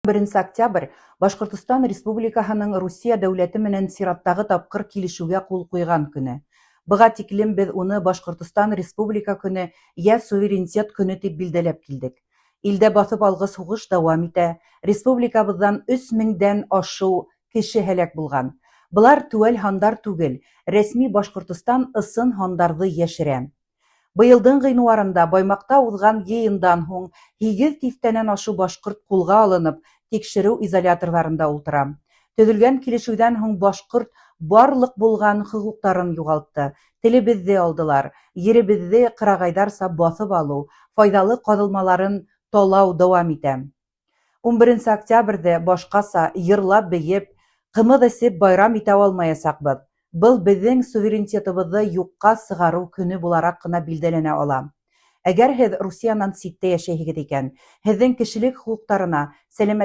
1 октябрь Башкортостан Республикаһының Русия дәүләте менән сираттагы тапкыр килешүгә кул куйган көне. Быга тиклем без уны Башкортостан Республика көне я суверенитет көне дип билдәләп килдек. Илдә басып алгы сугыш дәвам итә. Республикабыздан 3000дән ашу кеше һәлак булган. Булар түгел хандар түгел, рәсми Башкортостан ысын хандарды яшерә. Быелдың гыйнварында Баймакта узган йыйындан һуң 8 тифтәнән ашу башкорт кулга алынып, тикшерү изоляторларында ултыра. Төзелгән килешүдән һуң башкорт барлык булган хокукларын югалтты. Телебезне алдылар, йөребезне кырагайдарса басып алу, файдалы казылмаларын талау дәвам итә. 11 октябрьдә башкаса йырлап бейеп, кымыз эсеп байрам итә алмаячакбыз. Был безнең суверенитетыбызны юкка сыгару көне буларак кына билдәләнә ала. Әгәр һез Русиянан ситтә яшәйсегез икән, һезнең кешелек хукукларына, сәламәтлек